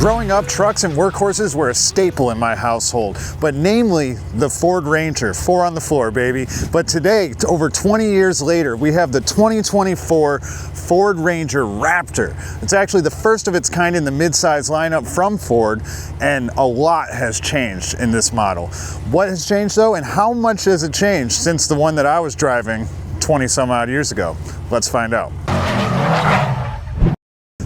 Growing up, trucks and workhorses were a staple in my household, but namely the Ford Ranger, 4 on the floor, baby. But today, over 20 years later, we have the 2024 Ford Ranger Raptor. It's actually the first of its kind in the midsize lineup from Ford, and a lot has changed in this model. What has changed though, and how much has it changed since the one that I was driving 20 some odd years ago? Let's find out.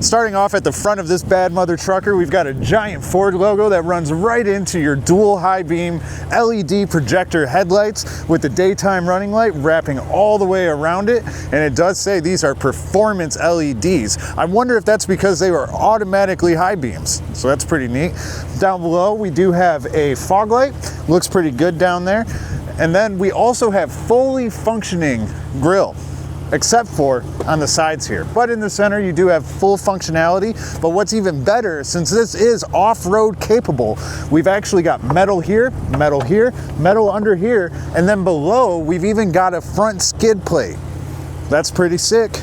Starting off at the front of this bad mother trucker, we've got a giant Ford logo that runs right into your dual high beam LED projector headlights with the daytime running light wrapping all the way around it. And it does say these are performance LEDs. I wonder if that's because they were automatically high beams. So that's pretty neat. Down below, we do have a fog light. Looks pretty good down there. And then we also have fully functioning grille, except for on the sides here. But in the center, you do have full functionality. But what's even better, since this is off-road capable, we've actually got metal here, metal under here, and then below, we've even got a front skid plate. That's pretty sick.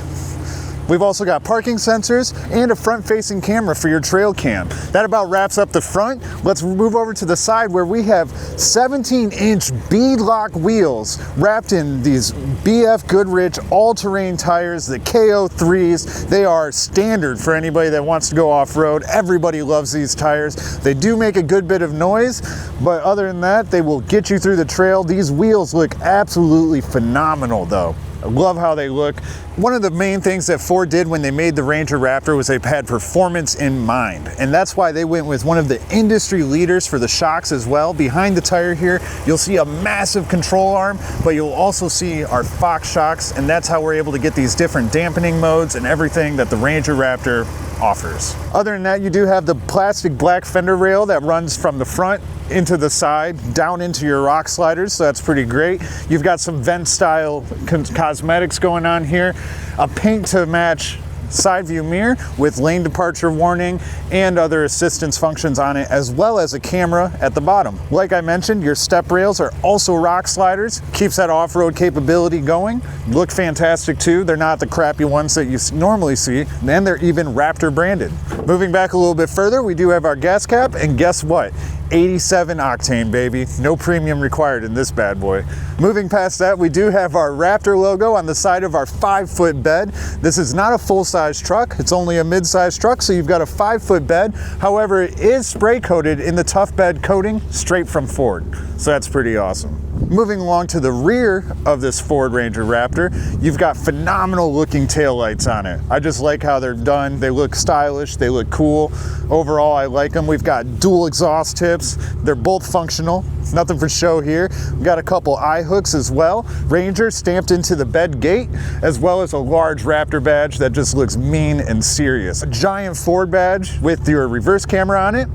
We've also got parking sensors and a front-facing camera for your trail cam. That about wraps up the front. Let's move over to the side where we have 17-inch beadlock wheels wrapped in these BF Goodrich all-terrain tires, the KO3s. They are standard for anybody that wants to go off-road. Everybody loves these tires. They do make a good bit of noise, but other than that, they will get you through the trail. These wheels look absolutely phenomenal though. I love how they look. One of the main things that Ford did when they made the Ranger Raptor was they had performance in mind. And that's why they went with one of the industry leaders for the shocks as well. Behind the tire here, you'll see a massive control arm, but you'll also see our Fox shocks. And that's how we're able to get these different dampening modes and everything that the Ranger Raptor offers. Other than that, you do have the plastic black fender rail that runs from the front into the side, down into your rock sliders, so that's pretty great. You've got some vent style cosmetics going on here, a paint to match side view mirror with lane departure warning and other assistance functions on it, as well as a camera at the bottom. Like I mentioned, your step rails are also rock sliders, keeps that off-road capability going. Look fantastic too. They're not the crappy ones that you normally see, and they're even Raptor branded. Moving back a little bit further, we do have our gas cap, and guess what? 87 octane, baby. No premium required in this bad boy. Moving past that, we do have our Raptor logo on the side of our 5-foot bed. This is not a full-size truck. It's only a mid-size truck, so you've got a 5-foot bed. However, it is spray coated in the tough bed coating straight from Ford. So that's pretty awesome. Moving along to the rear of this Ford Ranger Raptor, you've got phenomenal looking taillights on it. I just like how they're done. They look stylish, they look cool. Overall, I like them. We've got dual exhaust tips. They're both functional. Nothing for show here. We've got a couple eye hooks as well. Ranger stamped into the bed gate, as well as a large Raptor badge that just looks mean and serious. A giant Ford badge with your reverse camera on it.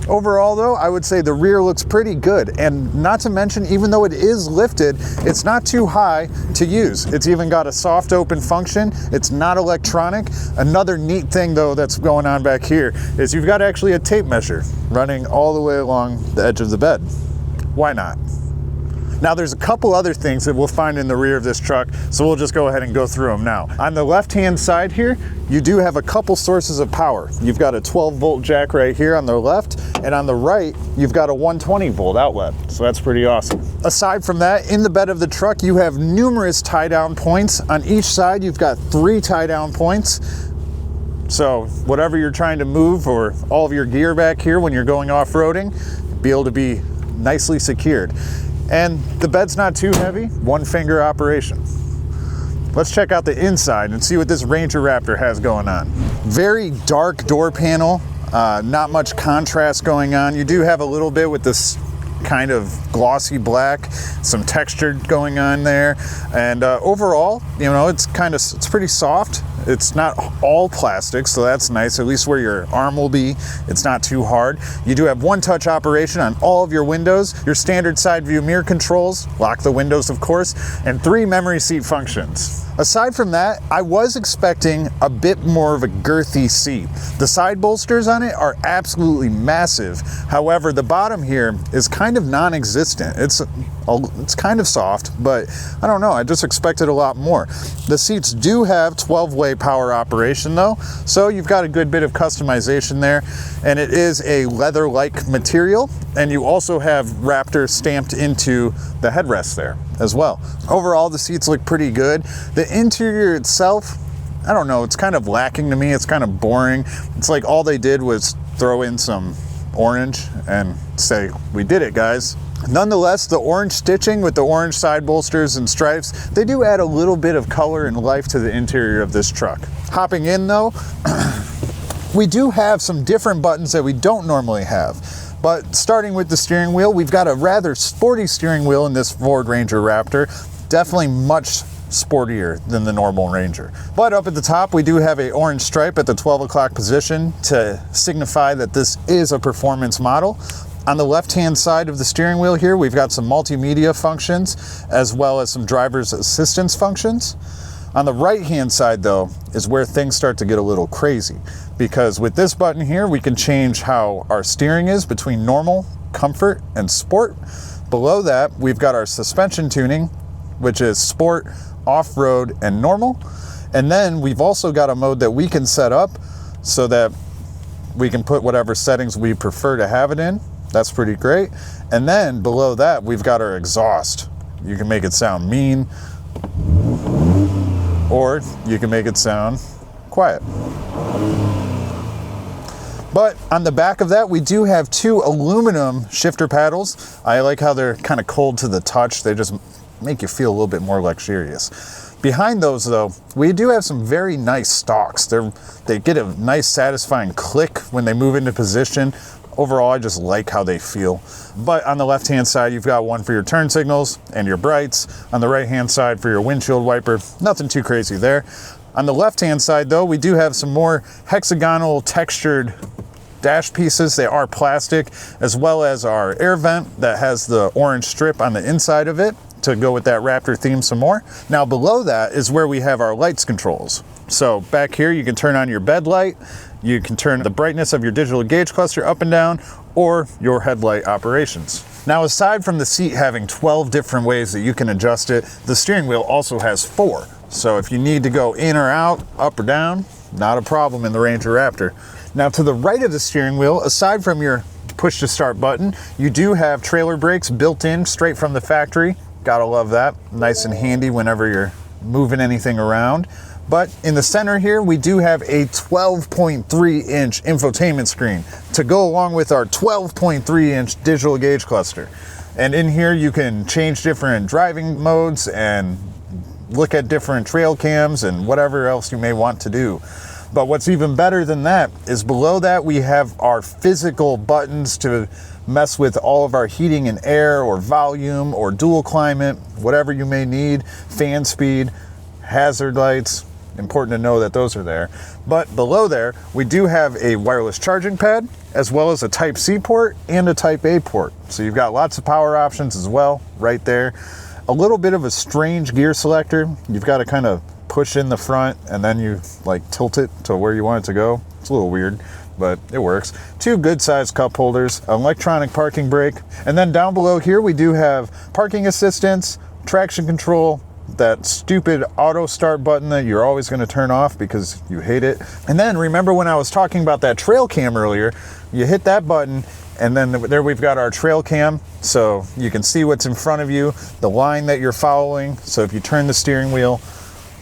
Overall though, I would say the rear looks pretty good, and not to mention, even though it is lifted, it's not too high to use. It's even got a soft open function. It's not electronic. Another neat thing though that's going on back here is you've got actually a tape measure running all the way along the edge of the bed. Why not? Now there's a couple other things that we'll find in the rear of this truck, so we'll just go ahead and go through them now. On the left-hand side here, you do have a couple sources of power. You've got a 12-volt jack right here on the left, and on the right, you've got a 120-volt outlet, so that's pretty awesome. Aside from that, in the bed of the truck, you have numerous tie-down points. On each side, you've got 3 tie-down points. So whatever you're trying to move, or all of your gear back here when you're going off-roading, be able to be nicely secured. And the bed's not too heavy, 1-finger operation. Let's check out the inside and see what this Ranger Raptor has going on. Very dark door panel, not much contrast going on. You do have a little bit with this kind of glossy black, some texture going on there, and overall, you know, it's pretty soft. It's not all plastic, so that's nice, at least where your arm will be. It's not too hard. You do have one-touch operation on all of your windows, your standard side view mirror controls, lock the windows of course, and 3 memory seat functions. Aside from that, I was expecting a bit more of a girthy seat. The side bolsters on it are absolutely massive. However, the bottom here is kind of non-existent. It's kind of soft, but I don't know, I just expected a lot more. The seats do have 12-way power operation though, so you've got a good bit of customization there, and it is a leather-like material, and you also have Raptor stamped into the headrest there as well. Overall, the seats look pretty good. The interior itself, I don't know, it's kind of lacking to me. It's kind of boring. It's like all they did was throw in some orange and say, we did it, guys. Nonetheless, the orange stitching with the orange side bolsters and stripes, they do add a little bit of color and life to the interior of this truck. Hopping in though, we do have some different buttons that we don't normally have. But starting with the steering wheel, we've got a rather sporty steering wheel in this Ford Ranger Raptor. Definitely much sportier than the normal Ranger. But up at the top, we do have an orange stripe at the 12 o'clock position to signify that this is a performance model. On the left-hand side of the steering wheel here, we've got some multimedia functions as well as some driver's assistance functions. On the right-hand side though, is where things start to get a little crazy, because with this button here, we can change how our steering is between normal, comfort, and sport. Below that, we've got our suspension tuning, which is sport, off-road, and normal. And then we've also got a mode that we can set up so that we can put whatever settings we prefer to have it in. That's pretty great. And then below that, we've got our exhaust. You can make it sound mean, or you can make it sound quiet. But on the back of that, we do have two aluminum shifter paddles. I like how they're kind of cold to the touch. They just make you feel a little bit more luxurious. Behind those though, we do have some very nice stalks. They get a nice satisfying click when they move into position. Overall, I just like how they feel. But on the left-hand side, you've got one for your turn signals and your brights. On the right-hand side for your windshield wiper, nothing too crazy there. On the left-hand side though, we do have some more hexagonal textured dash pieces. They are plastic, as well as our air vent that has the orange strip on the inside of it to go with that Raptor theme some more. Now below that is where we have our lights controls. So back here, you can turn on your bed light, you can turn the brightness of your digital gauge cluster up and down, or your headlight operations. Now, aside from the seat having 12 different ways that you can adjust it, the steering wheel also has 4. So if you need to go in or out, up or down, not a problem in the Ranger Raptor. Now to the right of the steering wheel, aside from your push to start button, you do have trailer brakes built in straight from the factory. Gotta love that. Nice and handy whenever you're moving anything around. But in the center here, we do have a 12.3-inch infotainment screen to go along with our 12.3-inch digital gauge cluster. And in here, you can change different driving modes and look at different trail cams and whatever else you may want to do. But what's even better than that is below that, we have our physical buttons to mess with all of our heating and air or volume or dual climate, whatever you may need, fan speed, hazard lights. Important to know that those are there. But below there, we do have a wireless charging pad, as well as a Type-C port and a Type-A port. So you've got lots of power options as well, right there. A little bit of a strange gear selector. You've got to kind of push in the front and then you like tilt it to where you want it to go. It's a little weird, but it works. 2 good sized cup holders, an electronic parking brake. And then down below here, we do have parking assistance, traction control, that stupid auto start button that you're always going to turn off because you hate it. And then remember when I was talking about that trail cam earlier, you hit that button and then there we've got our trail cam, so you can see what's in front of you, the line that you're following. So if you turn the steering wheel,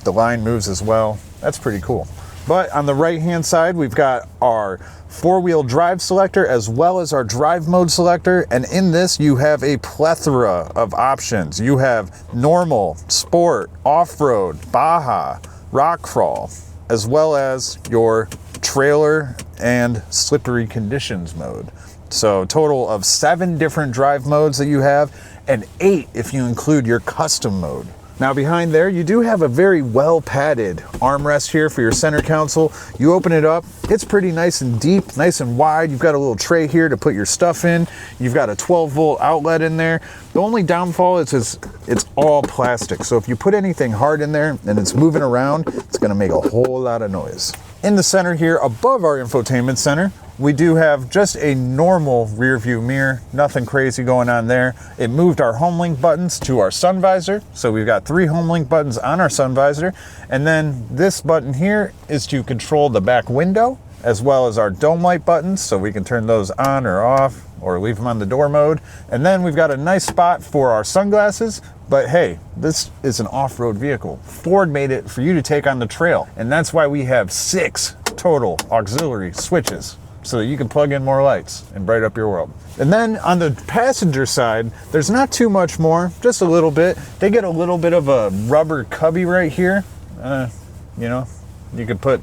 the line moves as well. That's pretty cool. But on the right hand side, we've got our 4-wheel drive selector as well as our drive mode selector. And in this, you have a plethora of options. You have normal, sport, off-road, Baja, rock crawl, as well as your trailer and slippery conditions mode. So a total of 7 different drive modes that you have, and 8 if you include your custom mode. Now behind there, you do have a very well padded armrest here for your center console. You open it up, it's pretty nice and deep, nice and wide. You've got a little tray here to put your stuff in. You've got a 12-volt outlet in there. The only downfall is it's all plastic. So if you put anything hard in there and it's moving around, it's gonna make a whole lot of noise. In the center here, above our infotainment center, we do have just a normal rear view mirror, nothing crazy going on there. It moved our home link buttons to our sun visor. So we've got 3 home link buttons on our sun visor. And then this button here is to control the back window, as well as our dome light buttons. So we can turn those on or off or leave them on the door mode. And then we've got a nice spot for our sunglasses. But hey, this is an off-road vehicle. Ford made it for you to take on the trail. And that's why we have 6 total auxiliary switches, so that you can plug in more lights and brighten up your world. And then on the passenger side, there's not too much more, just a little bit. They get a little bit of a rubber cubby right here. You know, you could put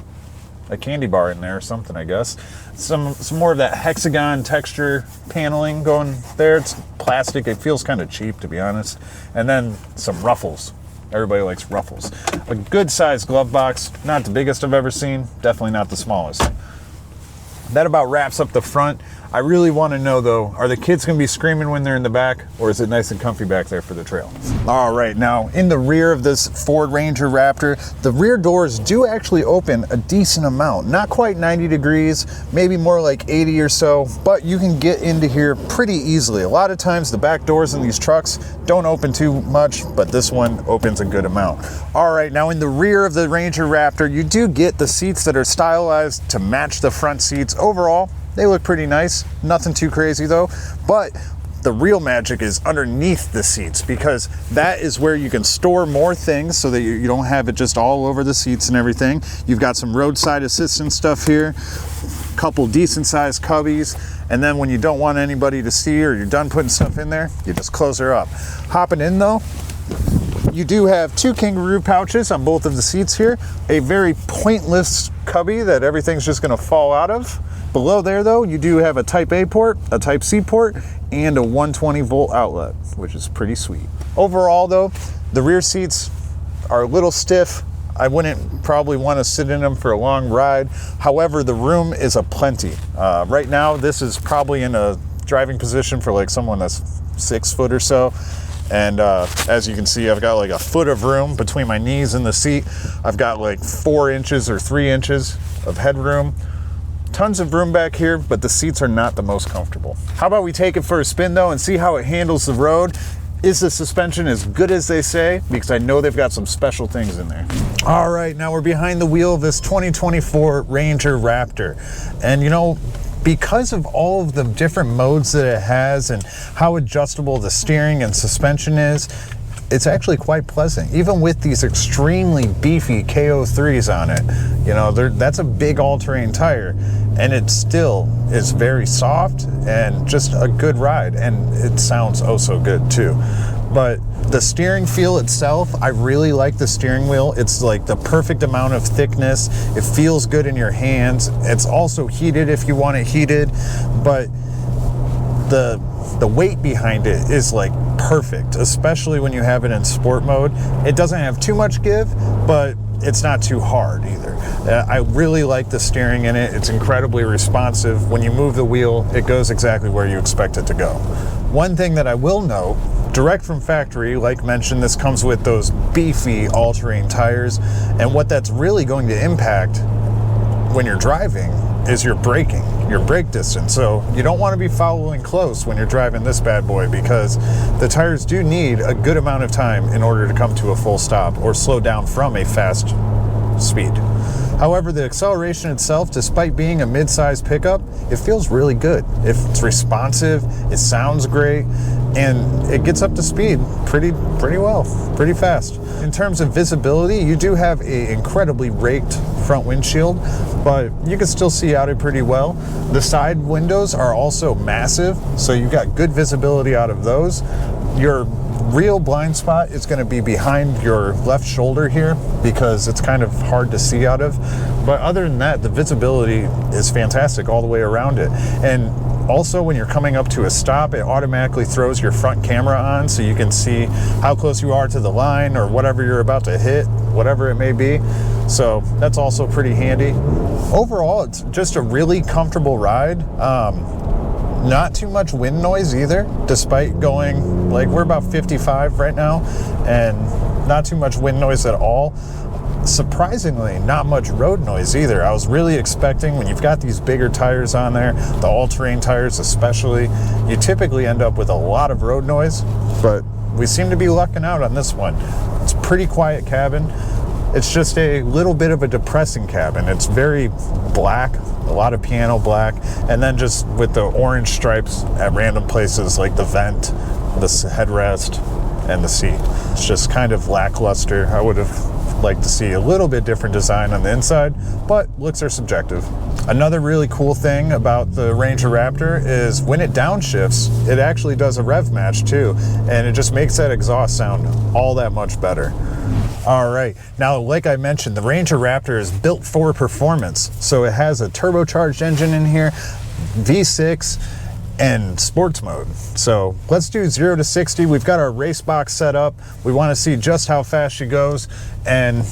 a candy bar in there or something, I guess. Some more of that hexagon texture paneling going there. It's plastic, it feels kind of cheap, to be honest. And then some ruffles. Everybody likes ruffles. A good sized glove box, not the biggest I've ever seen, definitely not the smallest. That about wraps up the front. I really want to know though, are the kids going to be screaming when they're in the back, or is it nice and comfy back there for the trail? All right, now in the rear of this Ford Ranger Raptor, the rear doors do actually open a decent amount. Not quite 90 degrees, maybe more like 80 or so, but you can get into here pretty easily. A lot of times the back doors in these trucks don't open too much, but this one opens a good amount. All right, now in the rear of the Ranger Raptor, you do get the seats that are stylized to match the front seats. Overall, they look pretty nice, nothing too crazy though, but the real magic is underneath the seats, because that is where you can store more things so that you don't have it just all over the seats and everything. You've got some roadside assistance stuff here, a couple decent sized cubbies, and then when you don't want anybody to see or you're done putting stuff in there, you just close her up. Hopping in though, you do have 2 kangaroo pouches on both of the seats here, a very pointless cubby that everything's just gonna fall out of. Below there though, you do have a Type A port, a Type C port, and a 120 volt outlet, which is pretty sweet. Overall though, the rear seats are a little stiff. I wouldn't probably want to sit in them for a long ride. However, the room is aplenty. Right now, this is probably in a driving position for like someone that's 6 foot or so. And as you can see, I've got like a foot of room between my knees and the seat. I've got like 4 inches or 3 inches of headroom. Tons of room back here, but the seats are not the most comfortable. How about we take it for a spin though and see how it handles the road? Is the suspension as good as they say? Because I know they've got some special things in there. All right, now we're behind the wheel of this 2024 Ranger Raptor. And you know, because of all of the different modes that it has and how adjustable the steering and suspension is, it's actually quite pleasant, even with these extremely beefy KO3s on it. You know, that's a big all-terrain tire, and it still is very soft and just a good ride, and it sounds oh so good too. But the steering feel itself, I really like the steering wheel. It's like the perfect amount of thickness. It feels good in your hands. It's also heated if you want it heated, but the weight behind it is like perfect, especially when you have it in sport mode. It doesn't have too much give, but it's not too hard either. I really like the steering in it. It's incredibly responsive. When you move the wheel, it goes exactly where you expect it to go. One thing that I will note, direct from factory, like mentioned, this comes with those beefy all-terrain tires, and what that's really going to impact when you're driving is your braking, your brake distance. So you don't want to be following close when you're driving this bad boy, because the tires do need a good amount of time in order to come to a full stop or slow down from a fast speed. However, the acceleration itself, despite being a mid-size pickup, it feels really good. It's responsive, it sounds great, and it gets up to speed pretty well, pretty fast. In terms of visibility, you do have an incredibly raked front windshield, but you can still see out it pretty well. The side windows are also massive, so you've got good visibility out of those. Your real blind spot is going to be behind your left shoulder here, because it's kind of hard to see out of. But other than that, the visibility is fantastic all the way around it. And Also, when you're coming up to a stop, it automatically throws your front camera on so you can see how close you are to the line or whatever you're about to hit, whatever it may be. So that's also pretty handy. Overall, it's just a really comfortable ride. Not too much wind noise either, despite going, like, we're about 55 right now, and not too much wind noise at all. Surprisingly, not much road noise either. I was really expecting, when you've got these bigger tires on there, the all-terrain tires especially, you typically end up with a lot of road noise, but we seem to be lucking out on this one. It's a pretty quiet cabin. It's just a little bit of a depressing cabin. It's very black, a lot of piano black, and then just with the orange stripes at random places like the vent, the headrest, and the seat. It's just kind of lackluster. I would have liked to see a little bit different design on the inside, but looks are subjective. Another really cool thing about the Ranger Raptor is when it downshifts, it actually does a rev match too, and it just makes that exhaust sound all that much better. All right, now like I mentioned, the Ranger Raptor is built for performance. So it has a turbocharged engine in here, V6, and sports mode. So let's do 0 to 60. We've got our race box set up. We want to see just how fast she goes, and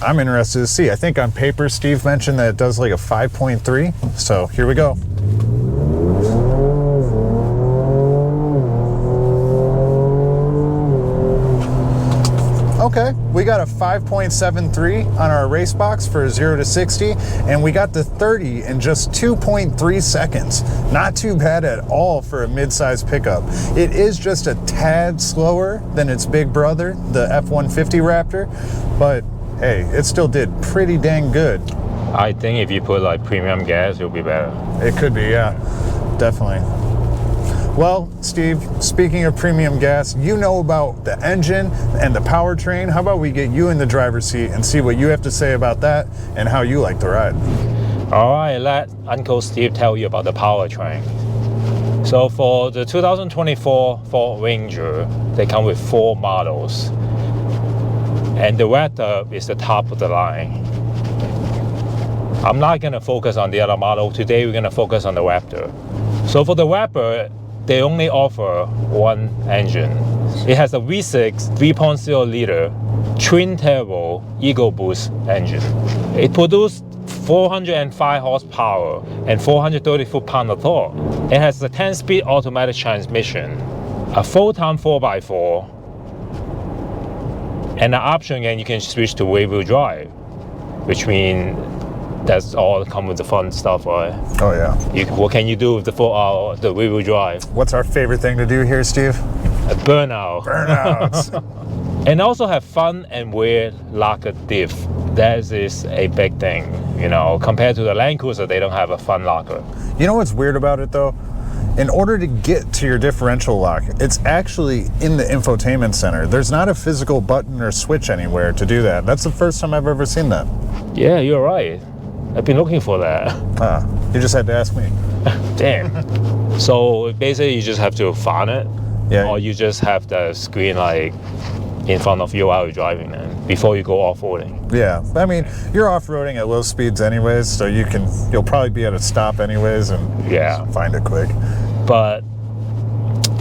I'm interested to see. I think on paper, Steve mentioned that it does like a 5.3. So here we go. Okay, we got a 5.73 on our race box for 0 to 60, and we got the 30 in just 2.3 seconds. Not too bad at all for a mid-size pickup. It is just a tad slower than its big brother, the F-150 Raptor, but hey, it still did pretty dang good. I think if you put like premium gas, it'll be better. It could be, yeah, definitely. Well, Steve, speaking of premium gas, you know about the engine and the powertrain. How about we get you in the driver's seat and see what you have to say about that and how you like the ride? All right, let Uncle Steve tell you about the powertrain. So for the 2024 Ford Ranger, they come with 4 models. And the Raptor is the top of the line. I'm not gonna focus on the other model. Today, we're gonna focus on the Raptor. So for the Raptor, they only offer one engine. It has a V6 3.0 liter twin turbo EcoBoost engine. It produces 405 horsepower and 430 foot-pound of torque. It has a 10-speed automatic transmission, a full-time 4x4, and an option, and you can switch to rear-wheel drive, which means that's all come with the fun stuff, right? Oh yeah. What can you do with the rear-wheel drive? What's our favorite thing to do here, Steve? A burnout. Burnouts. And also have front and rear locker diff. That is a big thing, you know. Compared to the Land Cruiser, they don't have a front locker. You know what's weird about it though? In order to get to your differential lock, it's actually in the infotainment center. There's not a physical button or switch anywhere to do that. That's the first time I've ever seen that. Yeah, you're right. I've been looking for that. You just had to ask me. Damn. So basically you just have to find it, yeah. Or you just have the screen like in front of you while you're driving then, before you go off-roading. Yeah, I mean, you're off-roading at low speeds anyways, so you'll probably be at a stop anyways and yeah, find it quick. But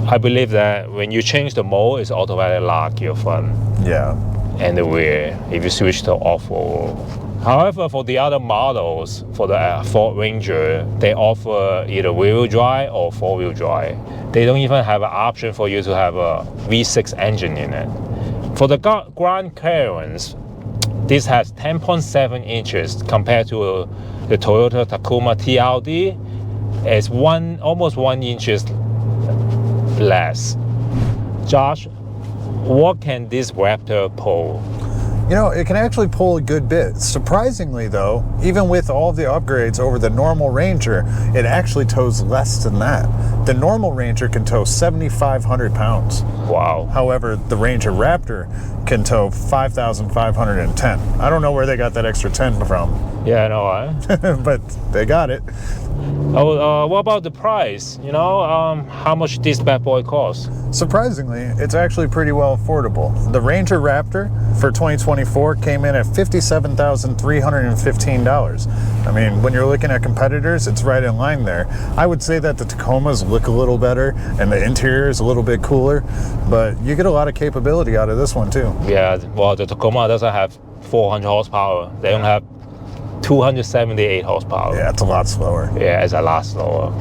I believe that when you change the mode, it's automatically lock your front. Yeah. And the rear, if you switch to off-road. However, for the other models, for the Ford Ranger, they offer either rear-wheel drive or four-wheel drive. They don't even have an option for you to have a V6 engine in it. For the ground clearance, this has 10.7 inches compared to the Toyota Tacoma TRD. It's almost 1 inch less. Josh, what can this Raptor pull? You know, it can actually pull a good bit. Surprisingly though, even with all of the upgrades over the normal Ranger, it actually tows less than that. The normal Ranger can tow 7,500 pounds. Wow. However, the Ranger Raptor can tow 5,510. I don't know where they got that extra 10 from. Yeah, I know, but they got it. Oh, what about the price? You know, how much this bad boy costs? Surprisingly, it's actually pretty well affordable. The Ranger Raptor for 2024 2024 came in at $57,315. I mean, when you're looking at competitors, it's right in line there. I would say that the Tacomas look a little better and the interior is a little bit cooler, but you get a lot of capability out of this one too. Yeah, well, the Tacoma doesn't have 400 horsepower. They only have 278 horsepower. Yeah, it's a lot slower. Yeah, it's a lot slower.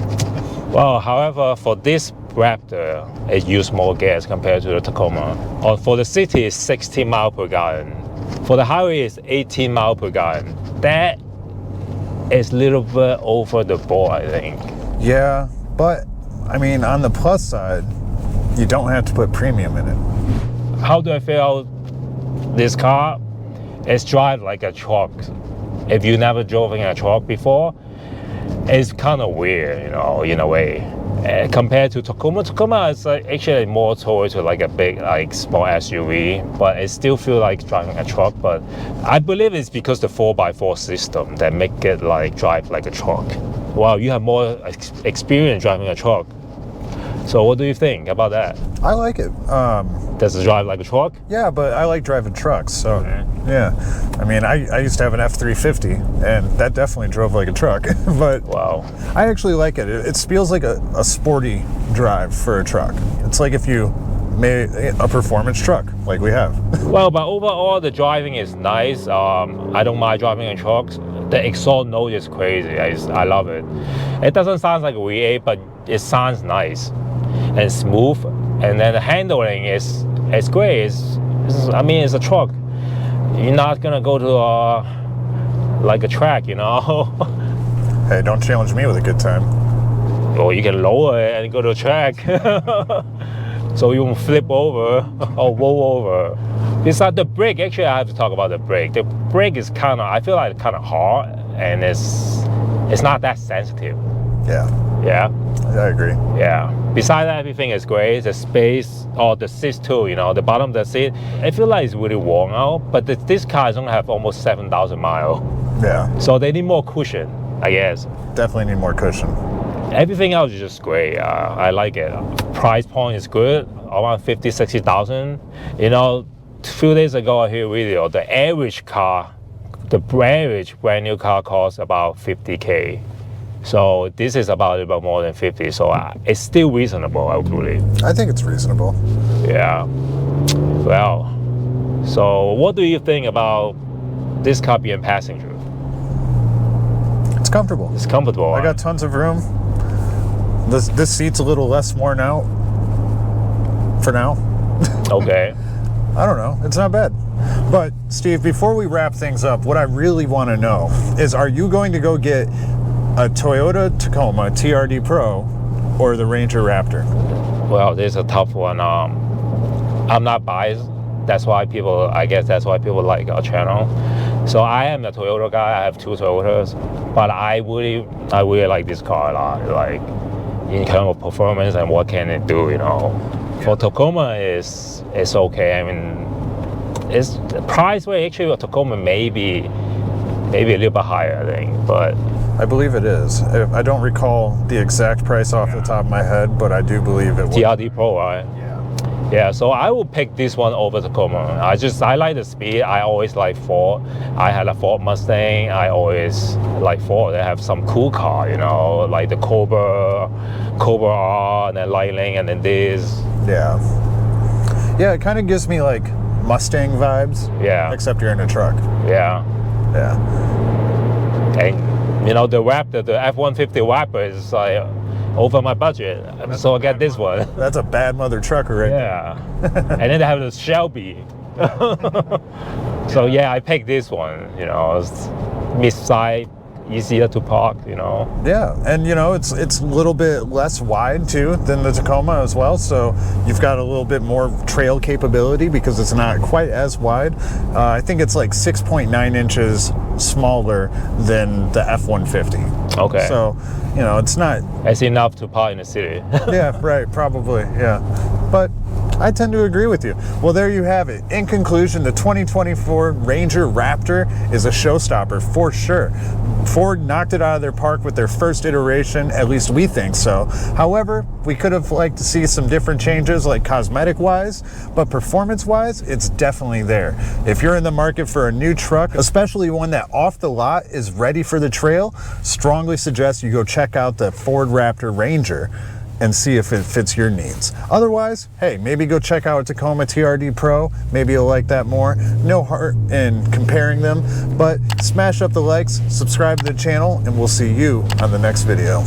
Well, however, for this Raptor, it uses more gas compared to the Tacoma. For the city, it's 16 miles per gallon. For the highway, it's 18 miles per gallon. That is a little bit over the board, I think. Yeah, but I mean, on the plus side, you don't have to put premium in it. How do I feel this car? It's drive like a truck. If you never drove in a truck before, it's kind of weird, you know, in a way. Compared to Tacoma, Tacoma is actually more towards like a big, like small SUV, but it still feels like driving a truck. But I believe it's because the 4x4 system that make it like drive like a truck. Wow, you have more experience driving a truck. So what do you think about that? I like it. Does it drive like a truck? Yeah, but I like driving trucks, so Okay. yeah. I mean, I used to have an F-350, and that definitely drove like a truck, but Wow. I actually like it. It feels like a sporty drive for a truck. It's like if you made a performance truck, like we have. Well, but overall, the driving is nice. I don't mind driving a truck. The exhaust note is crazy. I love it. It doesn't sound like a V8, but it sounds nice and smooth. And then the handling is great. I mean, it's a truck. You're not gonna go to like a track, you know. Hey, don't challenge me with a good time. Or you can lower it and go to a track. So you won't flip over or roll over. Besides the brake, actually I have to talk about the brake. The brake is I feel like kind of hard, and it's not that sensitive. Yeah, Yeah. I agree. Yeah. Besides that, everything is great. The space, or the seats too, you know, the bottom of the seat, I feel like it's really worn out, but this car is only have almost 7,000 miles. Yeah, So they need more cushion, I guess. definitely need more cushion. Everything else is just great. I like it. Price point is good, around 50, 60,000. You know, a few days ago I heard a video, the average brand new car costs about 50K. So this is about a little bit more than 50. So it's still reasonable, I believe. I think it's reasonable. Yeah. Well, so what do you think about this car being passenger? It's comfortable. It's comfortable. I got tons of room. This seat's a little less worn out for now. Okay. I don't know. It's not bad. But Steve, before we wrap things up, what I really want to know is, are you going to go get a Toyota Tacoma TRD Pro or the Ranger Raptor? Well, this is a tough one. I'm not biased. I guess that's why people like our channel. So I am a Toyota guy. I have 2 Toyotas, but I really like this car a lot. Like in terms of performance and what can it do, you know. For Tacoma, it's okay. I mean, it's price way actually. Tacoma maybe a little bit higher, I think, but. I believe it is. I don't recall the exact price off the top of my head, but I do believe it was. TRD Pro, right? Yeah, so I will pick this one over Tacoma. I like the speed. I always like Ford. I had a Ford Mustang. I always like Ford. They have some cool car, you know, like the Cobra R, and then Lightning, and then this. Yeah. Yeah, it kind of gives me like Mustang vibes. Yeah. Except you're in a truck. Yeah. Yeah. And you know, the Raptor, the F-150 Raptor is like over my budget, so I get this one. That's a bad mother trucker right Yeah. And then they have the Shelby. So yeah, I picked this one, you know, it's mid-size, easier to park, you know. Yeah, and you know, it's a little bit less wide too than the Tacoma as well, so you've got a little bit more trail capability because it's not quite as wide. I think it's like 6.9 inches smaller than the F-150. Okay. So, you know, it's not... It's enough to park in the city. Yeah, right, probably, yeah. But I tend to agree with you. Well, there you have it. In conclusion, the 2024 Ranger Raptor is a showstopper for sure. Ford knocked it out of their park with their first iteration, at least we think so. However, we could have liked to see some different changes like cosmetic-wise, but performance-wise, it's definitely there. If you're in the market for a new truck, especially one that off the lot is ready for the trail, strongly suggest you go check out the Ford Raptor Ranger and see if it fits your needs. Otherwise, hey, maybe go check out a Tacoma TRD Pro. Maybe you'll like that more. No heart in comparing them, but smash up the likes, subscribe to the channel, and we'll see you on the next video.